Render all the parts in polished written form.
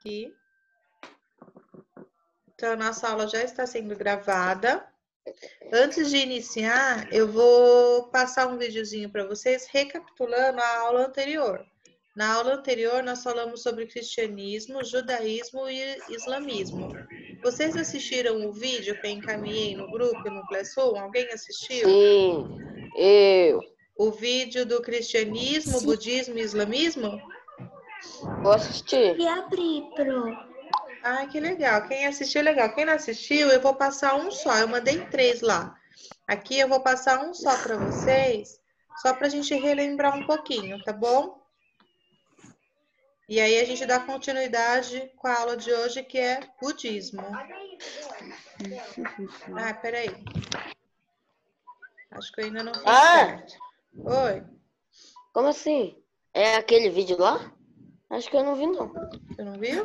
Aqui. Então, a nossa aula já está sendo gravada. Antes de iniciar, eu vou passar um videozinho para vocês recapitulando a aula anterior. Na aula anterior, nós falamos sobre cristianismo, judaísmo e islamismo. Vocês assistiram o vídeo que eu encaminhei no grupo, no Classroom? Alguém assistiu? Sim, eu. O vídeo do cristianismo, Sim. budismo e islamismo? Vou assistir. E abrir pro. Ai, que legal. Quem assistiu, legal. Quem não assistiu, eu vou passar um só. Eu mandei 3 lá. Aqui eu vou passar um só para vocês, só para a gente relembrar um pouquinho, tá bom? E aí a gente dá continuidade com a aula de hoje, que é budismo. Ah, peraí. Acho que eu ainda não fiz certo. Oi. Como assim? É aquele vídeo lá? Acho que eu não vi, não. Você não viu?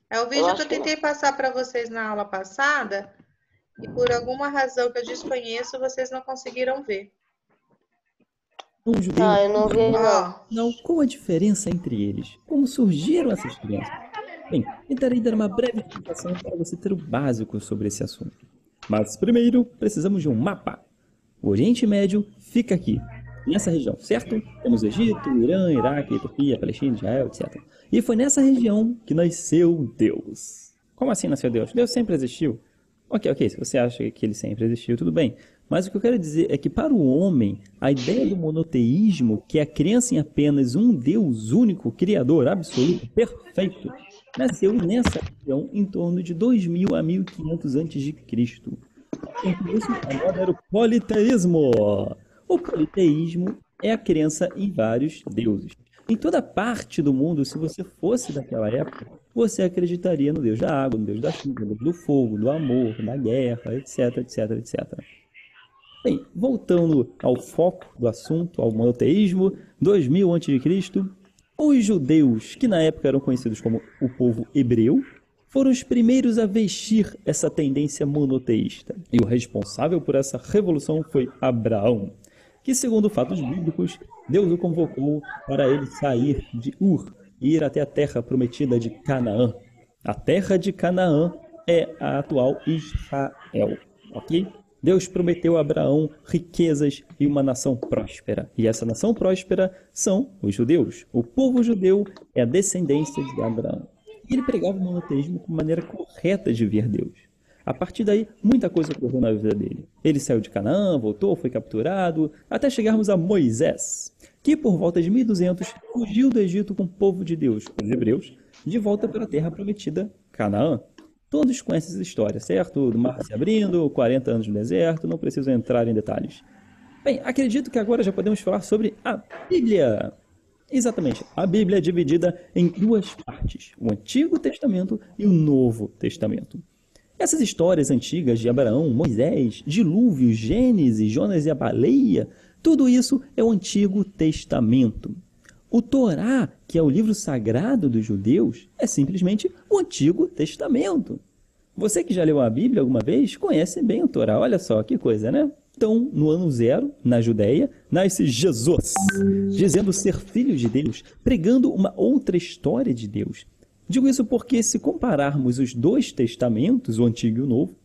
É o vídeo que eu tentei passar para vocês na aula passada e por alguma razão que eu desconheço, vocês não conseguiram ver. Um judeu. Ah, eu não vi, não. Não, qual a diferença entre eles? Como surgiram essas crenças? Bem, tentarei dar uma breve explicação para você ter o básico sobre esse assunto. Mas primeiro, precisamos de um mapa. O Oriente Médio fica aqui, nessa região, certo? Temos o Egito, o Irã, Iraque, Etiópia, Palestina, Israel, etc. E foi nessa região que nasceu Deus. Como assim nasceu Deus? Deus sempre existiu. Ok, se você acha que ele sempre existiu, tudo bem. Mas o que eu quero dizer é que para o homem, a ideia do monoteísmo, que é a crença em apenas um Deus único, criador, absoluto, perfeito, nasceu nessa região em torno de 2000 a 1500 a.C. Então, isso era o politeísmo. O politeísmo é a crença em vários deuses. Em toda parte do mundo, se você fosse daquela época, você acreditaria no Deus da água, no Deus da chuva, no Deus do fogo, do amor, da guerra, etc, etc, etc. Bem, voltando ao foco do assunto, ao monoteísmo, 2000 a.C., os judeus, que na época eram conhecidos como o povo hebreu, foram os primeiros a vestir essa tendência monoteísta. E o responsável por essa revolução foi Abraão, que, segundo fatos bíblicos, Deus o convocou para ele sair de Ur e ir até a terra prometida de Canaã. A terra de Canaã é a atual Israel, ok? Deus prometeu a Abraão riquezas e uma nação próspera. E essa nação próspera são os judeus. O povo judeu é a descendência de Abraão. E ele pregava o monoteísmo como maneira correta de ver Deus. A partir daí, muita coisa ocorreu na vida dele. Ele saiu de Canaã, voltou, foi capturado, até chegarmos a Moisés, que por volta de 1200 fugiu do Egito com o povo de Deus, os hebreus, de volta para a terra prometida, Canaã. Todos conhecem essa história, certo? Do mar se abrindo, 40 anos no deserto, não preciso entrar em detalhes. Bem, acredito que agora já podemos falar sobre a Bíblia. Exatamente, a Bíblia é dividida em duas partes, o Antigo Testamento e o Novo Testamento. Essas histórias antigas de Abraão, Moisés, dilúvio, Gênesis, Jonas e a baleia, tudo isso é o Antigo Testamento. O Torá, que é o livro sagrado dos judeus, é simplesmente o Antigo Testamento. Você que já leu a Bíblia alguma vez, conhece bem o Torá. Olha só, que coisa, né? Então, no ano 0, na Judéia, nasce Jesus, dizendo ser filho de Deus, pregando uma outra história de Deus. Digo isso porque, se compararmos os dois testamentos, o Antigo e o Novo,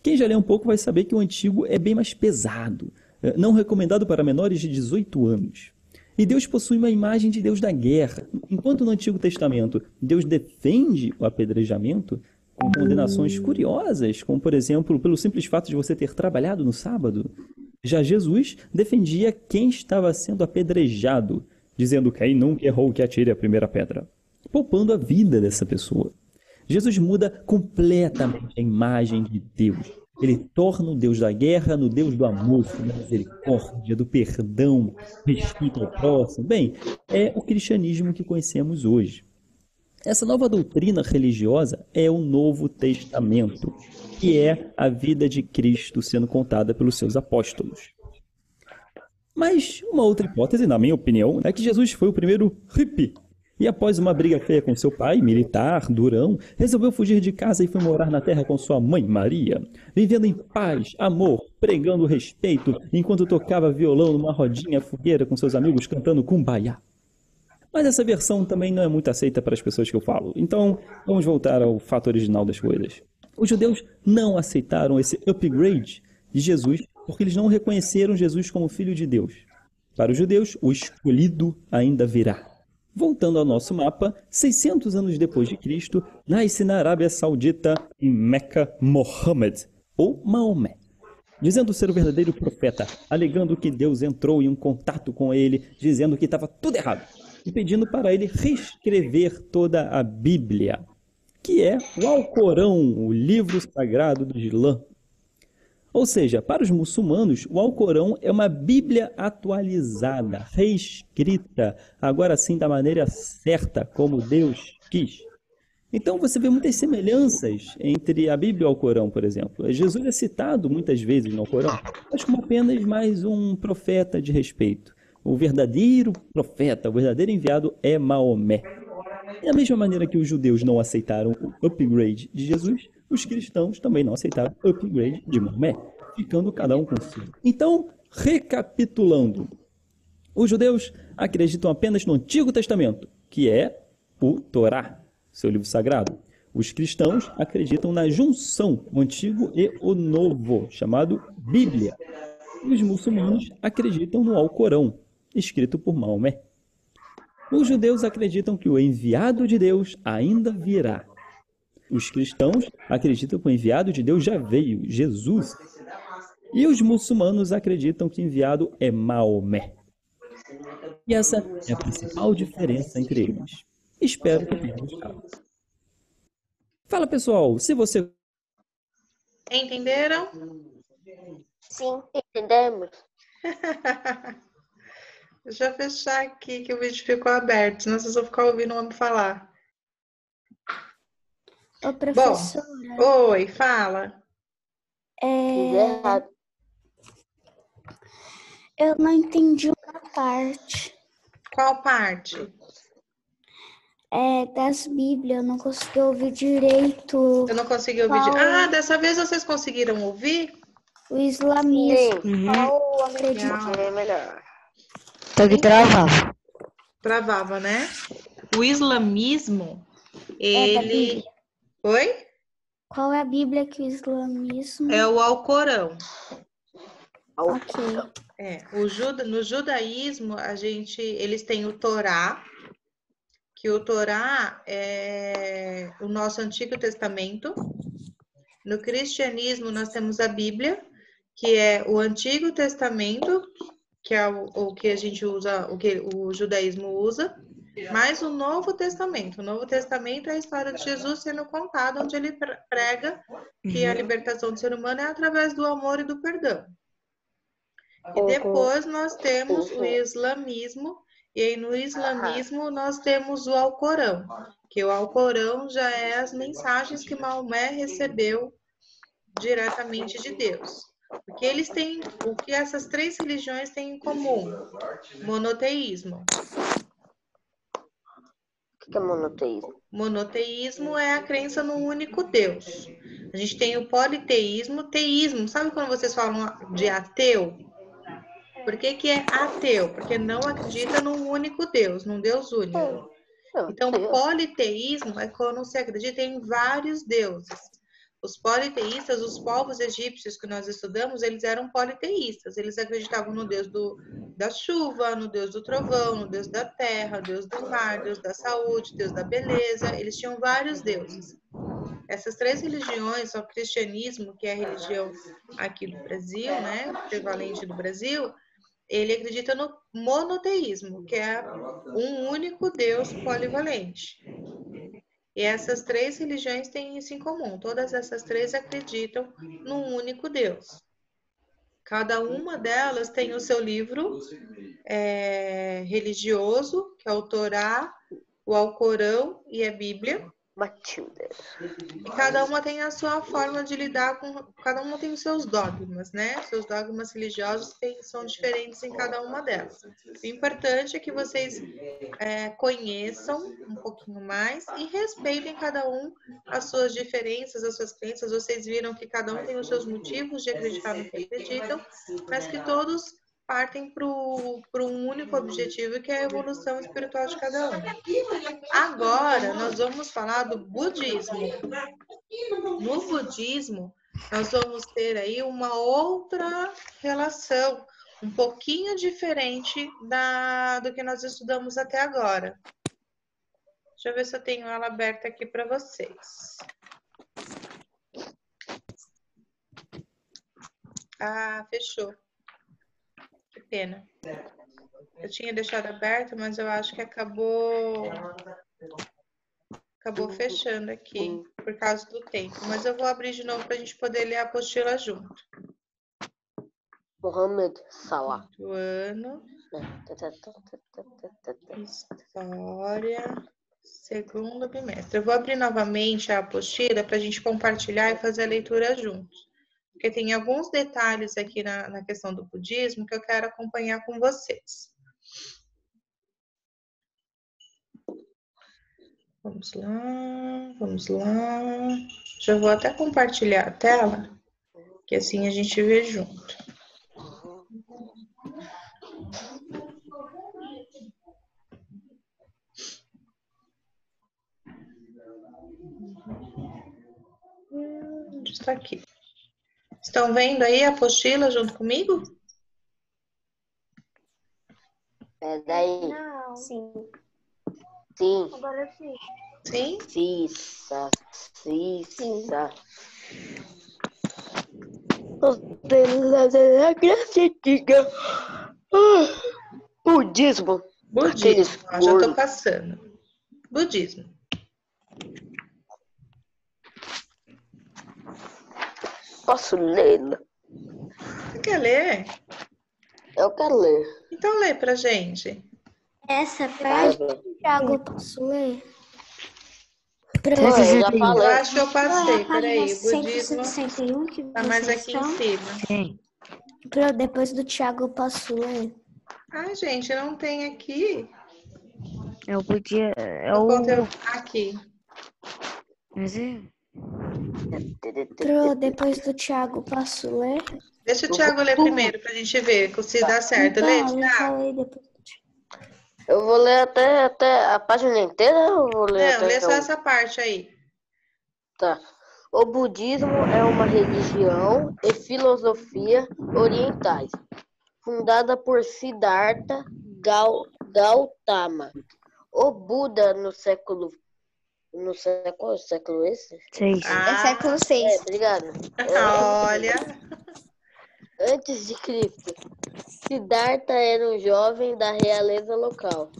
quem já leu um pouco vai saber que o Antigo é bem mais pesado, não recomendado para menores de 18 anos. E Deus possui uma imagem de Deus da guerra. Enquanto no Antigo Testamento Deus defende o apedrejamento com condenações curiosas, como por exemplo, pelo simples fato de você ter trabalhado no sábado, já Jesus defendia quem estava sendo apedrejado, dizendo quem nunca errou que atire a primeira pedra, poupando a vida dessa pessoa. Jesus muda completamente a imagem de Deus. Ele torna o Deus da guerra no Deus do amor, da misericórdia, do perdão, respeito ao próximo. Bem, é o cristianismo que conhecemos hoje. Essa nova doutrina religiosa é o Novo Testamento, que é a vida de Cristo sendo contada pelos seus apóstolos. Mas uma outra hipótese, na minha opinião, é que Jesus foi o primeiro hippie. E após uma briga feia com seu pai, militar, durão, resolveu fugir de casa e foi morar na terra com sua mãe, Maria, vivendo em paz, amor, pregando respeito, enquanto tocava violão numa rodinha fogueira com seus amigos cantando Kumbaya. Mas essa versão também não é muito aceita para as pessoas que eu falo. Então, vamos voltar ao fato original das coisas. Os judeus não aceitaram esse upgrade de Jesus porque eles não reconheceram Jesus como filho de Deus. Para os judeus, o escolhido ainda virá. Voltando ao nosso mapa, 600 anos depois de Cristo, nasce na Arábia Saudita, em Meca, Mohammed, ou Maomé, dizendo ser o verdadeiro profeta, alegando que Deus entrou em contato com ele, dizendo que estava tudo errado, e pedindo para ele reescrever toda a Bíblia, que é o Alcorão, o livro sagrado do Islã. Ou seja, para os muçulmanos, o Alcorão é uma Bíblia atualizada, reescrita, agora sim da maneira certa, como Deus quis. Então você vê muitas semelhanças entre a Bíblia e o Alcorão, por exemplo. Jesus é citado muitas vezes no Alcorão, mas como apenas mais um profeta de respeito. O verdadeiro profeta, o verdadeiro enviado é Maomé. E da mesma maneira que os judeus não aceitaram o upgrade de Jesus, os cristãos também não aceitaram o upgrade de Maomé, ficando cada um com o seu. Então, recapitulando, os judeus acreditam apenas no Antigo Testamento, que é o Torá, seu livro sagrado. Os cristãos acreditam na junção, o Antigo e o Novo, chamado Bíblia. E os muçulmanos acreditam no Alcorão, escrito por Maomé. Os judeus acreditam que o enviado de Deus ainda virá. Os cristãos acreditam que o enviado de Deus já veio, Jesus. E os muçulmanos acreditam que o enviado é Maomé. E essa é a principal diferença entre eles. Espero que tenham gostado. Fala, pessoal, se você... Entenderam? Sim, entendemos. Deixa eu fechar aqui que o vídeo ficou aberto, senão vocês vão ficar ouvindo o homem falar. Ô, professora, Bom, oi, fala. Tudo errado. eu não entendi uma parte Qual parte? das Bíblias, eu não consegui ouvir direito Eu não consegui ouvir. Ah, dessa vez vocês conseguiram ouvir? o islamismo. Sim, Qual acredito? Legal. é melhor. Tô que travava. Travava, né? O islamismo, É da ele... Bíblia. Oi? Qual é a Bíblia que o islamismo... É o Alcorão. Ok. No judaísmo, eles têm o Torá, que o Torá é o nosso Antigo Testamento. No cristianismo, nós temos a Bíblia, que é o Antigo Testamento, que é o que a gente usa, o que o judaísmo usa, mais o Novo Testamento. O Novo Testamento é a história de Jesus sendo contada, onde ele prega que a libertação do ser humano é através do amor e do perdão. E depois nós temos o islamismo, e aí no islamismo nós temos o Alcorão, que o Alcorão já é as mensagens que Maomé recebeu diretamente de Deus. Porque eles têm, o que essas três religiões têm em comum? Monoteísmo. O que é monoteísmo? Monoteísmo é a crença num único Deus. A gente tem o politeísmo, teísmo. Sabe quando vocês falam de ateu? Por que é ateu? Porque não acredita num único Deus, num Deus único. Então, politeísmo é quando se acredita em vários deuses. Os politeístas, os povos egípcios que nós estudamos, eles eram politeístas. Eles acreditavam no Deus da chuva, no Deus do trovão, no Deus da terra, no Deus do mar, Deus da saúde, Deus da beleza. Eles tinham vários deuses. Essas três religiões, o cristianismo, que é a religião aqui do Brasil, né, prevalente do Brasil, ele acredita no monoteísmo, que é um único Deus polivalente. E essas três religiões têm isso em comum. Todas essas três acreditam num único Deus. Cada uma delas tem o seu livro religioso, que é o Torá, o Alcorão e a Bíblia. Matilda. E cada uma tem a sua forma de lidar com... Cada uma tem os seus dogmas, né? Seus dogmas religiosos são diferentes em cada uma delas. O importante é que vocês conheçam um pouquinho mais e respeitem cada um as suas diferenças, as suas crenças. Vocês viram que cada um tem os seus motivos de acreditar no que acreditam, mas que todos partem para um único objetivo, que é a evolução espiritual de cada um. Agora, nós vamos falar do budismo. No budismo, nós vamos ter aí uma outra relação, um pouquinho diferente do que nós estudamos até agora. Deixa eu ver se eu tenho ela aberta aqui para vocês. Ah, fechou. Que pena. Eu tinha deixado aberta, mas eu acho que acabou fechando aqui por causa do tempo. Mas eu vou abrir de novo para a gente poder ler a apostila junto. Mohamed Salah. Do ano, história, segundo bimestre. Eu vou abrir novamente a apostila para a gente compartilhar e fazer a leitura juntos. Porque tem alguns detalhes aqui na questão do budismo que eu quero acompanhar com vocês. Vamos lá, vamos lá. Já vou até compartilhar a tela, que assim a gente vê junto. Onde está aqui? Estão vendo aí a apostila junto comigo? Peraí. Não. Sim. Sim. Agora sim. Sim? Cissa. Budismo. Budismo. Ó, já gordos. estou passando. Budismo. Posso ler? Você quer ler? Eu quero ler. Então lê pra gente. Essa parte, Thiago, eu posso ler? Eu já Eu falei. acho que eu passei. A página Peraí, budismo 161 que tá mais vocês aqui em estão. cima. Sim. Depois do Thiago, eu posso ler? Ai, gente, não tem aqui Eu podia. É o o. conteúdo. Aqui. Mas é. Depois do Thiago, posso ler? Deixa o Thiago ler primeiro pra gente ver se dá certo. Lê, Então, eu Thiago. falei depois do Thiago. Eu vou ler até a página inteira ou vou ler Não, até lê só o- essa parte aí. Tá. O budismo é uma religião e filosofia orientais, fundada por Siddhartha Gautama. O Buda no século esse? 6. É Ah, século 6. É, obrigado. olha. Antes de Cristo, Siddhartha era um jovem da realeza local.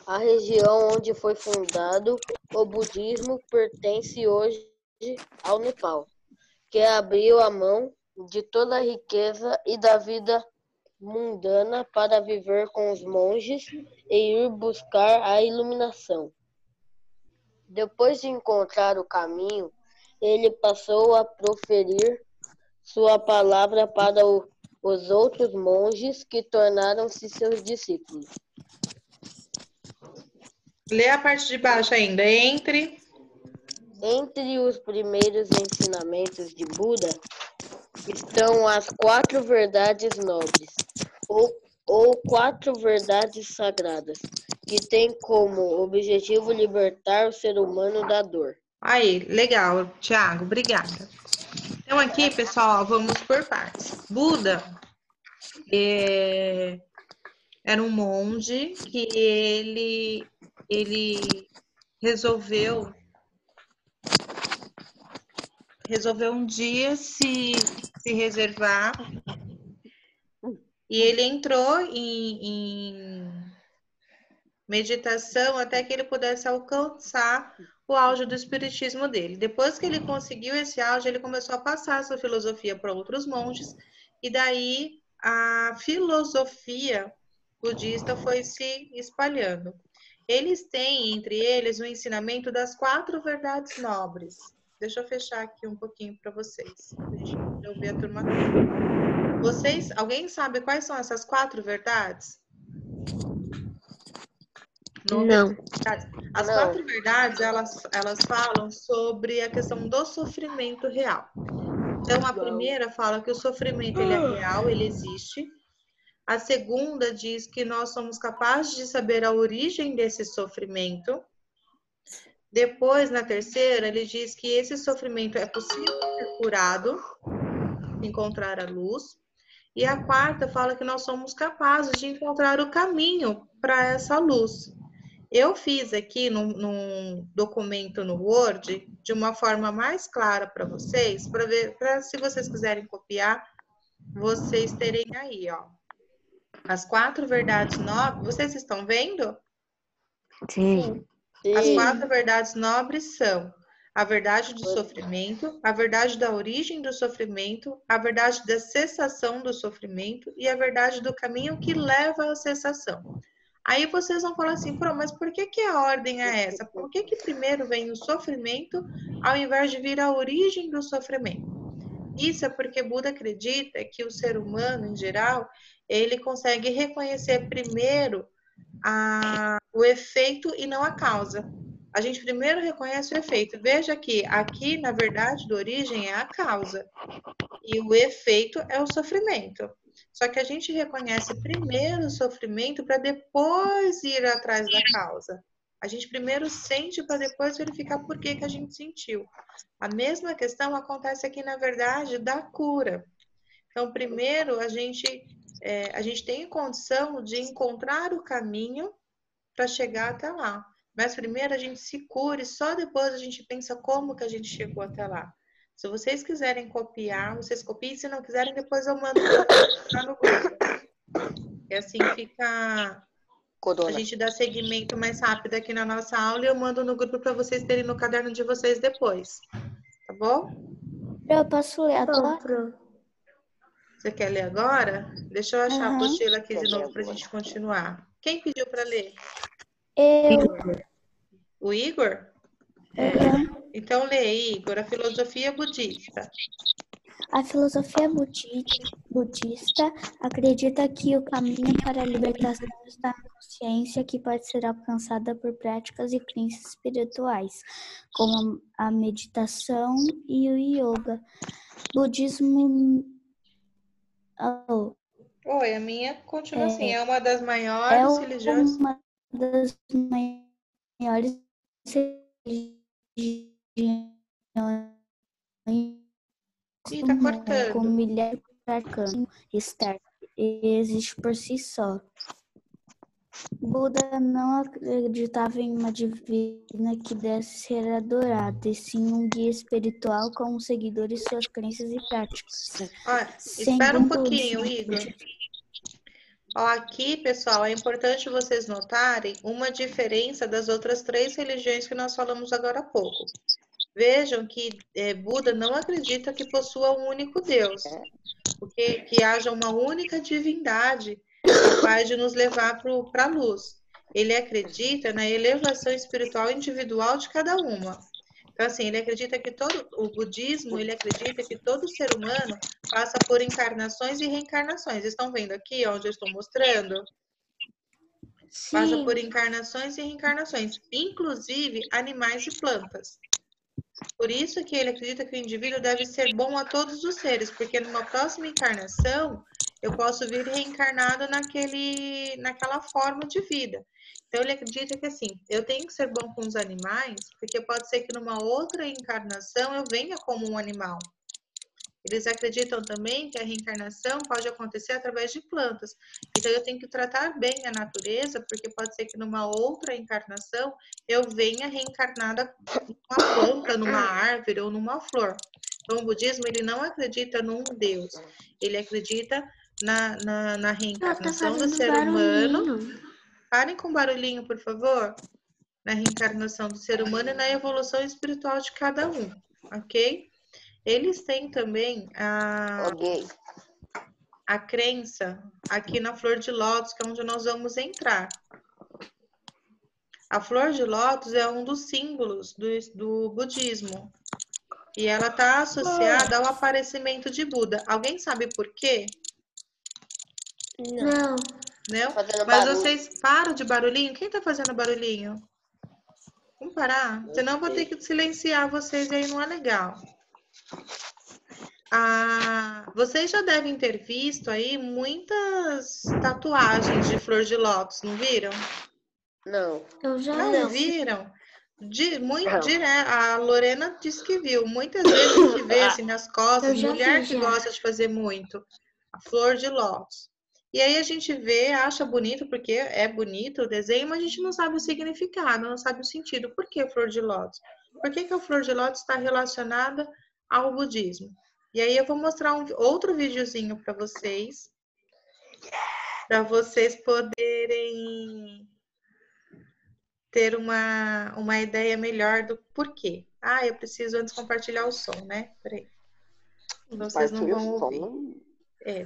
A região onde foi fundado o budismo pertence hoje ao Nepal, que abriu a mão de toda a riqueza e da vida mundana para viver com os monges e ir buscar a iluminação. Depois de encontrar o caminho, ele passou a proferir sua palavra para os outros monges que tornaram-se seus discípulos. Lê a parte de baixo ainda. Entre Entre os primeiros ensinamentos de Buda estão as 4 verdades nobres, ou 4 verdades sagradas, que têm como objetivo libertar o ser humano da dor. Aí, legal, Thiago, obrigada. Então aqui, pessoal, vamos por partes. Buda era um monge que ele resolveu um dia se reservar e ele entrou em meditação até que ele pudesse alcançar o auge do espiritismo dele. Depois que ele conseguiu esse auge, ele começou a passar essa filosofia para outros monges, e daí a filosofia budista foi se espalhando. Eles têm, entre eles, o ensinamento das 4 verdades nobres. Deixa eu fechar aqui um pouquinho para vocês, para a gente ouvir a turma toda. Alguém sabe quais são essas 4 verdades? Não. As 4 verdades, elas falam sobre a questão do sofrimento real. Então, a primeira fala que o sofrimento ele é real, ele existe, A segunda diz que nós somos capazes de saber a origem desse sofrimento. Depois, na terceira, ele diz que esse sofrimento é possível ser curado, encontrar a luz. E a quarta fala que nós somos capazes de encontrar o caminho para essa luz. Eu fiz aqui num documento no Word de uma forma mais clara para vocês, para se vocês quiserem copiar, vocês terem aí, ó. As 4 verdades nobres, vocês estão vendo? Sim. As Sim. 4 verdades nobres são a verdade do sofrimento, a verdade da origem do sofrimento, a verdade da cessação do sofrimento e a verdade do caminho que leva à cessação. Aí vocês vão falar assim, mas por que a ordem é essa? Por que primeiro vem o sofrimento ao invés de vir a origem do sofrimento? Isso é porque Buda acredita que o ser humano, em geral, ele consegue reconhecer primeiro o efeito e não a causa. A gente primeiro reconhece o efeito. Veja que aqui, na verdade, do origem é a causa. E o efeito é o sofrimento. Só que a gente reconhece primeiro o sofrimento para depois ir atrás da causa. A gente primeiro sente para depois verificar por que a gente sentiu. A mesma questão acontece aqui, na verdade, da cura. Então, primeiro, a gente tem condição de encontrar o caminho para chegar até lá. Mas primeiro a gente se cura e só depois a gente pensa como que a gente chegou até lá. Se vocês quiserem copiar, vocês copiem. Se não quiserem, depois eu mando lá no grupo. E assim fica... A gente dá seguimento mais rápido aqui na nossa aula e eu mando no grupo para vocês terem no caderno de vocês depois. Tá bom? Eu posso ler agora? Você quer ler agora? Deixa eu achar a Aham. apostila aqui de novo para a gente continuar. Quem pediu para ler? Eu. O Igor? Aham. Então lê, Igor, a filosofia budista. A filosofia budista acredita que o caminho para a libertação está na consciência, que pode ser alcançada por práticas e crenças espirituais, como a meditação e o yoga. Budismo Oi, a minha continua assim, é uma das é maiores religiões. uma das maiores religiões Ih, do tá mundo, com cortando. milhares de arcanos externos, e existe por si só. Buda não acreditava em uma divina que deve ser adorada, e sim um guia espiritual com os seguidores, suas crenças e práticas. Espera um Segundo pouquinho, o Igor. Ó, aqui, pessoal, é importante vocês notarem uma diferença das outras 3 religiões que nós falamos agora há pouco. Vejam que Buda não acredita que possua um único Deus, porque que haja uma única divindade capaz de nos levar para a luz. Ele acredita na elevação espiritual individual de cada uma. Então, assim, ele acredita que o budismo, ele acredita que todo ser humano passa por encarnações e reencarnações. Estão vendo aqui onde eu estou mostrando? Sim. Passa por encarnações e reencarnações, inclusive animais e plantas. Por isso que ele acredita que o indivíduo deve ser bom a todos os seres, porque numa próxima encarnação eu posso vir reencarnado naquela forma de vida. Então ele acredita que assim, eu tenho que ser bom com os animais, porque pode ser que numa outra encarnação eu venha como um animal. Eles acreditam também que a reencarnação pode acontecer através de plantas. Então, eu tenho que tratar bem a natureza, porque pode ser que numa outra encarnação eu venha reencarnada numa planta, numa árvore ou numa flor. Então, o budismo, ele não acredita num Deus. Ele acredita na reencarnação do ser humano. Parem com barulhinho, por favor. Na reencarnação do ser humano e na evolução espiritual de cada um, ok? Eles têm também a crença aqui na flor de lótus, que é onde nós vamos entrar. A flor de lótus é um dos símbolos do budismo. E ela está associada ao aparecimento de Buda. Alguém sabe por quê? Não. Não? Fazendo Mas barulho. vocês param de barulhinho? Quem está fazendo barulhinho? Vamos parar? Senão eu vou ter que silenciar vocês e aí não é legal. Vocês já devem ter visto aí muitas tatuagens de flor de lótus, não viram? Não. Eu já Não vi. viram? Muito Não. direto. A Lorena disse que viu. Muitas vezes a gente vê assim nas costas, Eu já mulher vi, que já. gosta de fazer muito, a flor de lótus. E aí a gente vê, acha bonito, porque é bonito o desenho, mas a gente não sabe o significado, não sabe o sentido. Por que flor de lótus? Por que a flor de lótus está relacionada ao budismo? E aí eu vou mostrar outro videozinho para vocês poderem ter uma ideia melhor do porquê. Eu preciso antes compartilhar o som, né? Peraí. Então vocês não vão ouvir.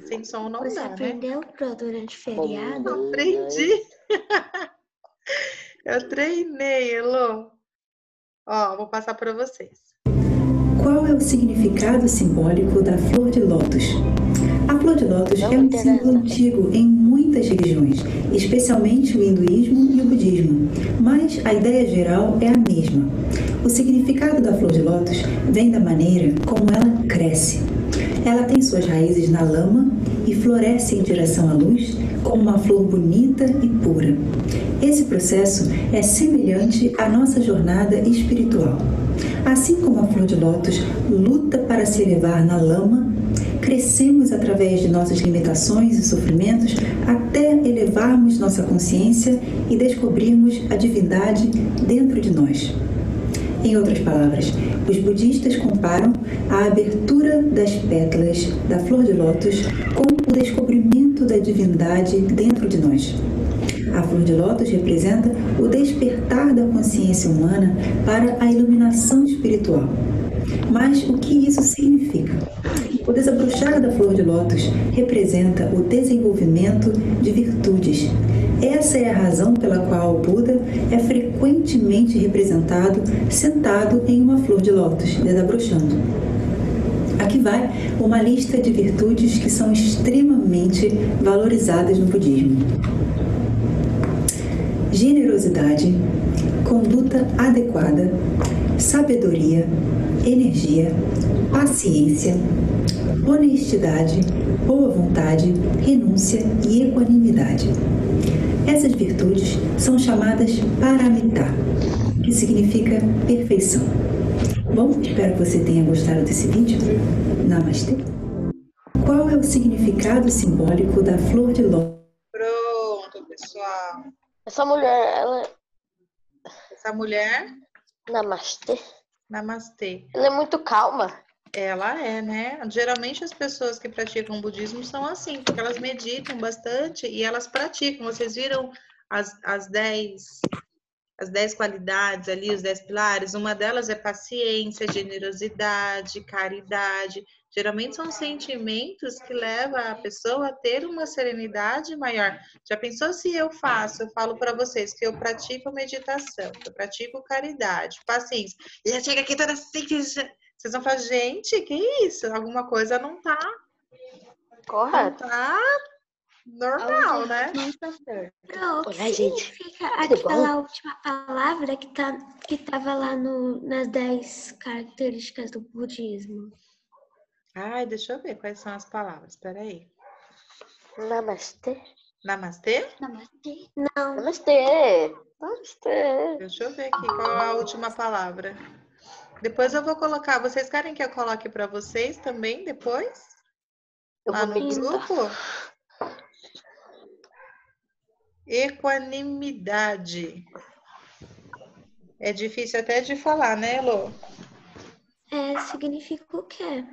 Sem som não Você dá, né? aprendeu durante o feriado? Aprendi. Eu treinei, Elô. Ó, vou passar para vocês. Qual é o significado simbólico da flor de lótus? A flor de lótus é um símbolo antigo em muitas religiões, especialmente o hinduísmo e o budismo, mas a ideia geral é a mesma. O significado da flor de lótus vem da maneira como ela cresce. Ela tem suas raízes na lama e floresce em direção à luz como uma flor bonita e pura. Esse processo é semelhante à nossa jornada espiritual. Assim como a flor de lótus luta para se elevar na lama, crescemos através de nossas limitações e sofrimentos até elevarmos nossa consciência e descobrirmos a divindade dentro de nós. Em outras palavras, os budistas comparam a abertura das pétalas da flor de lótus com o descobrimento da divindade dentro de nós. A flor de lótus representa o despertar da consciência humana para a iluminação espiritual. Mas o que isso significa? O desabrochar da flor de lótus representa o desenvolvimento de virtudes. Essa é a razão pela qual o Buda é frequentemente representado sentado em uma flor de lótus, desabrochando. Aqui vai uma lista de virtudes que são extremamente valorizadas no budismo: generosidade, conduta adequada, sabedoria, energia, paciência, honestidade, boa vontade, renúncia e equanimidade. Essas virtudes são chamadas paramita, que significa perfeição. Bom, espero que você tenha gostado desse vídeo. Namastê. Qual é o significado simbólico da flor de lótus? Pronto, pessoal. Essa mulher, Namastê. namastê. Ela é muito calma. Ela é, né? Geralmente as pessoas que praticam budismo são assim, porque elas meditam bastante e elas praticam. Vocês viram as 10 qualidades ali, os 10 pilares? Uma delas é paciência, generosidade, caridade. Geralmente são sentimentos que levam a pessoa a ter uma serenidade maior. Já pensou se eu falo para vocês que eu pratico meditação, que eu pratico caridade, paciência, e já chega aqui toda assim, vocês vão falar, gente, que isso? Alguma coisa não tá Correto. normal, né? Não, o que Olá, gente. significa Tudo bom? aquela última palavra que estava lá nas 10 características do budismo? Ai, deixa eu ver quais são as palavras. Espera aí. Namastê. Namastê? Namastê? Não. Namastê. Namastê. Deixa eu ver aqui qual é a última palavra. Depois eu vou colocar. Vocês querem que eu coloque para vocês também depois? Eu Lá vou no meditar. grupo? Equanimidade. É difícil até de falar, né, Elô? Significa o quê?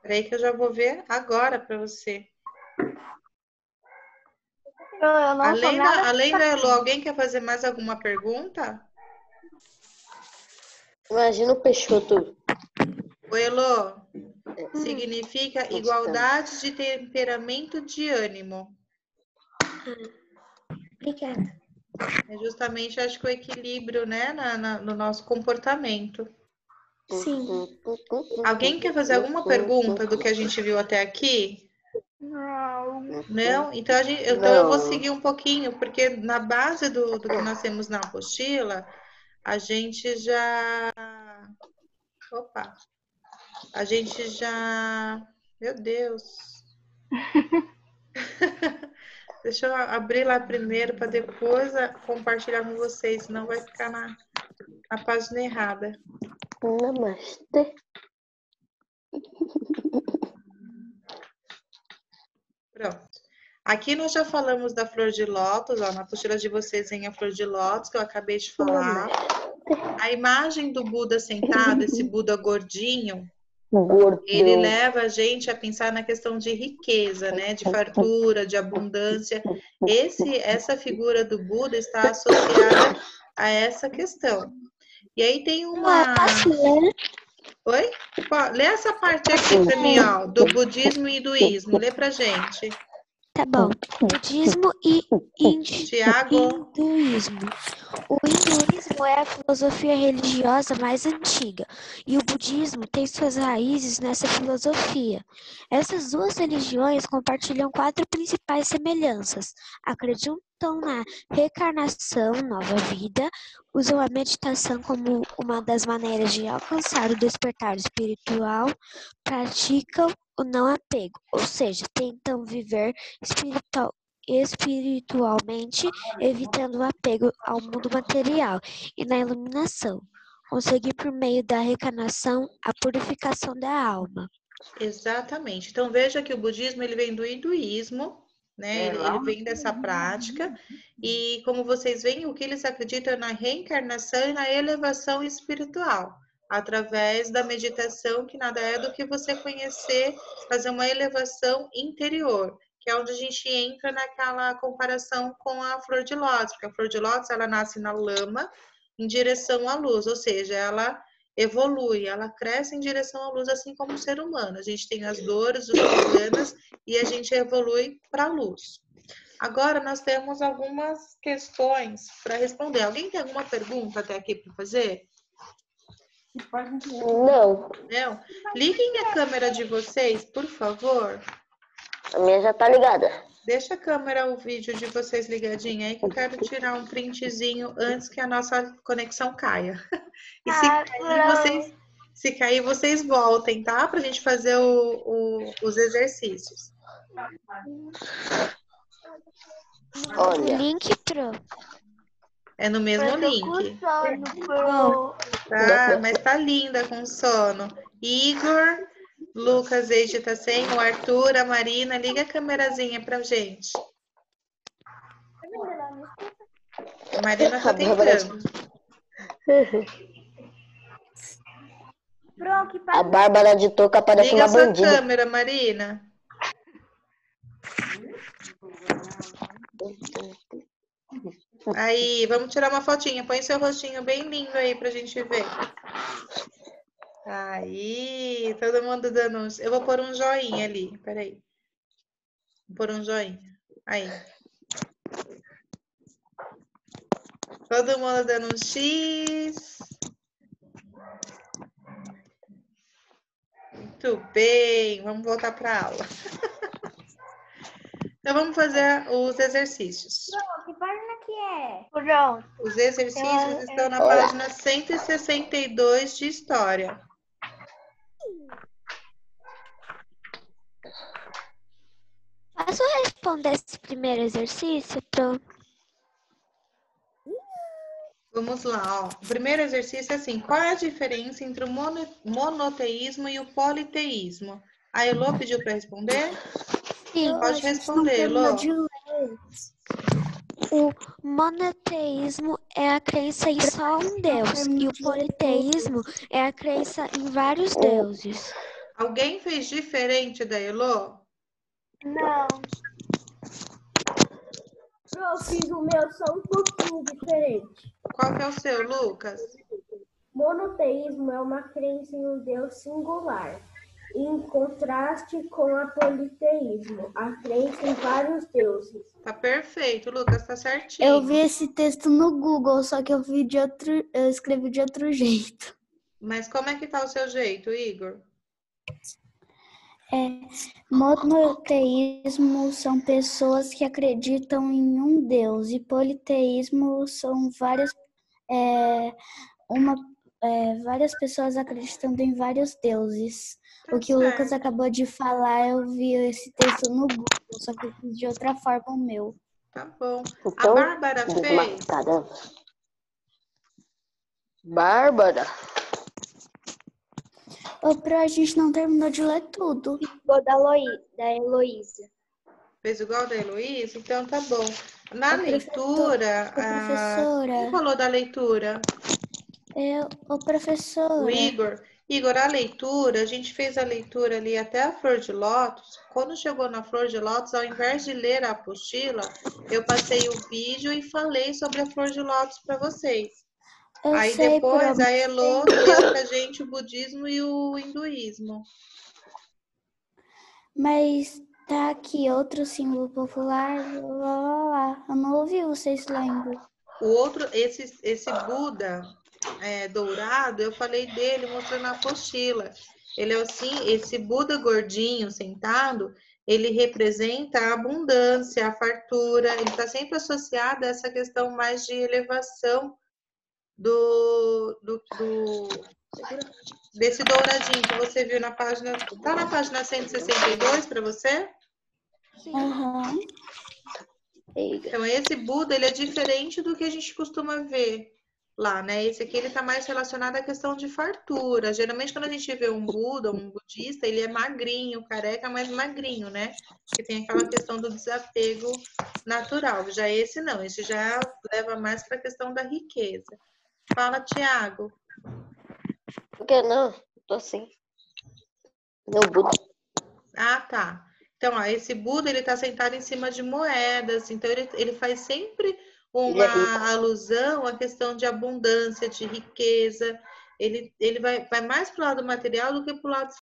Peraí que eu já vou ver agora para você. Eu não sou nada. Além da Elô, alguém quer fazer mais alguma pergunta? Imagina o Peixoto. O Elô, significa Gostamos. igualdade de temperamento de ânimo. Obrigada. É justamente, acho que o equilíbrio, né, no nosso comportamento. Sim. Alguém quer fazer alguma pergunta do que a gente viu até aqui? Não? Então, eu vou seguir um pouquinho, porque na base do que nós temos na apostila, a gente já Meu Deus. Deixa eu abrir lá primeiro para depois compartilhar com vocês, senão vai ficar na página errada. Namastê. Pronto. Aqui nós já falamos da flor de lótus, ó, na apostila de vocês vem a flor de lótus, que eu acabei de falar. A imagem do Buda sentado, esse Buda gordinho, ele leva a gente a pensar na questão de riqueza, né? De fartura, de abundância. Essa figura do Buda está associada a essa questão. E aí tem uma... Posso ler? Oi? Lê essa parte aqui pra mim, ó, do budismo e hinduísmo. Lê pra gente. Tá bom. Budismo e Tiago. hinduísmo. O hinduísmo é a filosofia religiosa mais antiga e o budismo tem suas raízes nessa filosofia. Essas duas religiões compartilham 4 principais semelhanças. Acreditam na reencarnação, nova vida, usam a meditação como uma das maneiras de alcançar o despertar espiritual, praticam o não apego, ou seja, tentam viver espiritualmente, evitando o apego ao mundo material e na iluminação, conseguir por meio da reencarnação a purificação da alma. Exatamente. Então veja que o budismo ele vem do hinduísmo, né? Ele vem dessa prática e como vocês veem, o que eles acreditam é na reencarnação e na elevação espiritual, através da meditação, que nada é do que você conhecer, fazer uma elevação interior, que é onde a gente entra naquela comparação com a flor de lótus, porque a flor de lótus ela nasce na lama em direção à luz, ou seja, ela evolui, ela cresce em direção à luz, assim como o ser humano. A gente tem as dores, os problemas e a gente evolui para a luz. Agora nós temos algumas questões para responder. Alguém tem alguma pergunta até aqui para fazer? Não, Não? Liguem a câmera de vocês, por favor. a minha já tá ligada. Deixa a câmera, o vídeo de vocês ligadinho aí, que eu quero tirar um printzinho antes que a nossa conexão caia. E se cair, vocês voltem, tá? Pra gente fazer os exercícios. Olha, Link pro. É no mesmo link. Tá, mas tá linda com sono. Igor, Lucas, Eide tá sem, o Arthur, a Marina, liga a câmerazinha pra gente. A Marina tá tentando. a Bárbara de touca parece Liga uma a sua bandida. câmera, Marina. Aí, vamos tirar uma fotinha. Põe seu rostinho bem lindo aí pra gente ver. Aí, todo mundo dando uns... Eu vou pôr um joinha ali, peraí. Vou pôr um joinha. Aí. Todo mundo dando um X. Muito bem, vamos voltar para a aula. Então, vamos fazer os exercícios. Que página que é? Pronto. Os exercícios estão na página 162 de História. Posso responder esse primeiro exercício? Vamos lá, ó. O primeiro exercício é assim: qual é a diferença entre o monoteísmo e o politeísmo? A Elô pediu para responder? Sim. Pode responder, Elô. O monoteísmo é a crença em só um Deus e o politeísmo é a crença em vários deuses. Alguém fez diferente da Elô? Não. Eu fiz o meu só um pouquinho diferente. Qual que é o seu, Lucas? Monoteísmo é uma crença em um Deus singular, em contraste com a politeísmo, a crença em vários deuses. Tá perfeito, Lucas, tá certinho. Eu vi esse texto no Google, só que eu escrevi de outro jeito. Mas como é que tá o seu jeito, Igor? Monoteísmo são pessoas que acreditam em um Deus, e politeísmo são várias várias pessoas acreditando em vários deuses. Tá O que o Lucas certo. acabou de falar, eu vi esse texto no Google, só que eu fiz de outra forma o meu. Tá bom. A Então, Bárbara fez. caramba. Bárbara. Ô, Pro, a gente não terminou de ler tudo. Ficou da Heloísa. Fez igual da Heloísa? Então tá bom. Na Ô, leitura, professora. quem falou da leitura? Ô, professora. O Igor. Igor, a leitura, a gente fez a leitura ali até a Flor de Lótus. Quando chegou na Flor de Lótus, ao invés de ler a apostila, eu passei o vídeo e falei sobre a Flor de Lótus para vocês. Eu Aí sei, depois Pro, a Elo leu pra gente o budismo e o hinduísmo. mas tá aqui outro símbolo popular. Lá. Eu não ouvi vocês lendo. O outro, esse Buda dourado, eu falei dele mostrando a apostila. Ele é assim, esse Buda gordinho sentado, ele representa a abundância, a fartura. Ele está sempre associado a essa questão mais de elevação desse douradinho que você viu na página. Tá na página 162 para você? Aham. Então, esse Buda, ele é diferente do que a gente costuma ver lá, né? Esse aqui, ele tá mais relacionado à questão de fartura. Geralmente, quando a gente vê um Buda, um budista, ele é magrinho, careca, mas magrinho, né? Porque tem aquela questão do desapego natural. Já esse não, esse já leva mais para a questão da riqueza. Fala, Tiago. Por que não? Tô assim. Meu Buda. Ah, tá. Então, ó, esse Buda, ele tá sentado em cima de moedas. Então, ele faz sempre Ele é rico. uma alusão à questão de abundância, de riqueza. Ele vai mais pro lado material do que pro lado